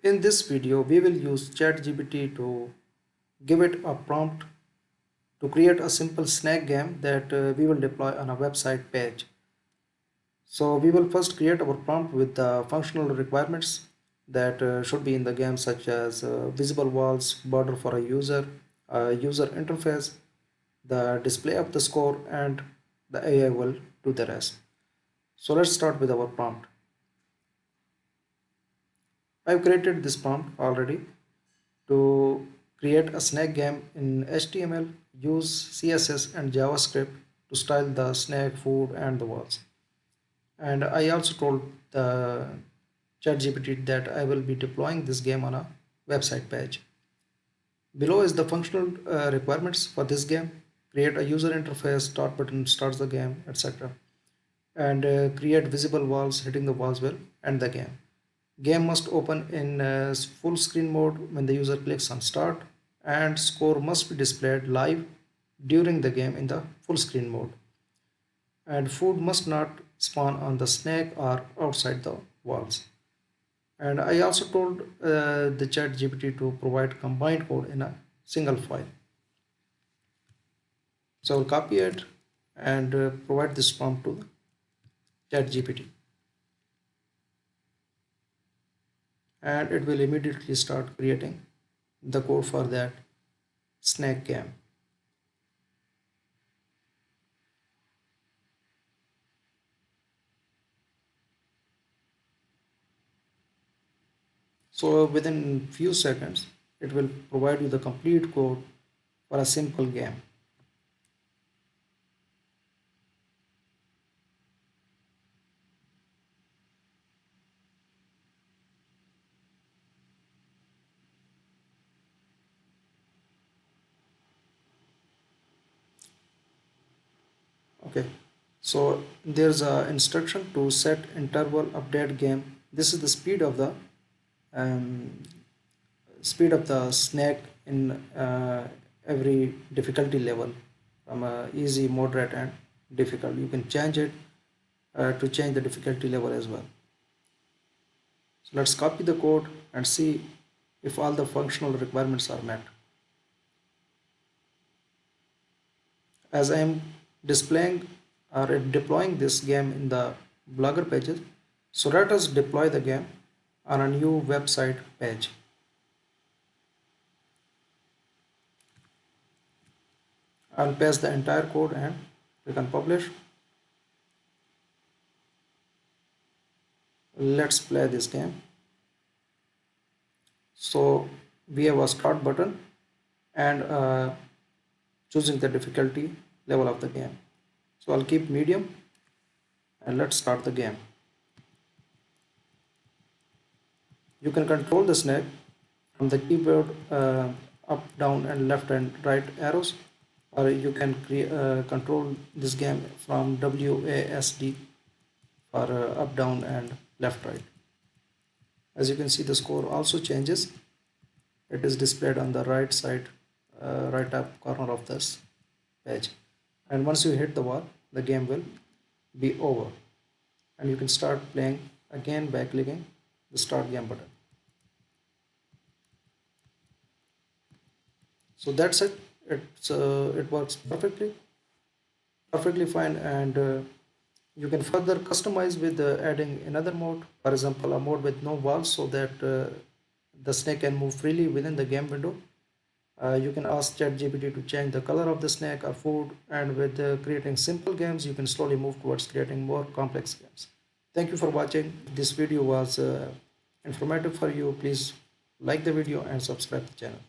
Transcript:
In this video, we will use ChatGPT to give it a prompt to create a simple snack game that we will deploy on a website page. So we will first create our prompt with the functional requirements that should be in the game, such as visible walls, border for a user interface, the display of the score, and the AI will do the rest. So let's start with our prompt. I've created this prompt already to create a snack game in HTML, use CSS and JavaScript to style the snack, food, and the walls. And I also told the ChatGPT that I will be deploying this game on a website page. Below is the functional requirements for this game. Create a user interface, start button starts the game, etc. And create visible walls, hitting the walls will end the game. Game must open in full screen mode when the user clicks on start, and score must be displayed live during the game in the full screen mode. And food must not spawn on the snack or outside the walls. And I also told the ChatGPT to provide combined code in a single file. So I'll copy it and provide this prompt to the ChatGPT. And it will immediately start creating the code for that snack game. So within few seconds, it will provide you the complete code for a simple game. Okay, so there's a instruction to set interval update game. This is the um, speed of the snack in every difficulty level, from easy, moderate, and difficult. You can change it to change the difficulty level as well. So let's copy the code and see if all the functional requirements are met. As I am displaying or deploying this game in the Blogger pages, so let us deploy the game on a new website page. I'll paste the entire code and click on publish. Let's play this game. So we have a start button and choosing the difficulty level of the game. So I'll keep medium and let's start the game. You can control the snack from the keyboard, up, down, and left and right arrows, or you can control this game from WASD for up, down, and left, right. As you can see, the score also changes. It is displayed on the right side, right up corner of this page. And once you hit the wall, the game will be over. And you can start playing again by clicking the start game button. So that's it. It works perfectly fine, and you can further customize with adding another mode, for example a mode with no walls, so that the snake can move freely within the game window. You can ask ChatGPT to change the color of the snake or food, and with creating simple games you can slowly move towards creating more complex games. Thank you for watching. This video was informative for you. Please like the video and subscribe the channel.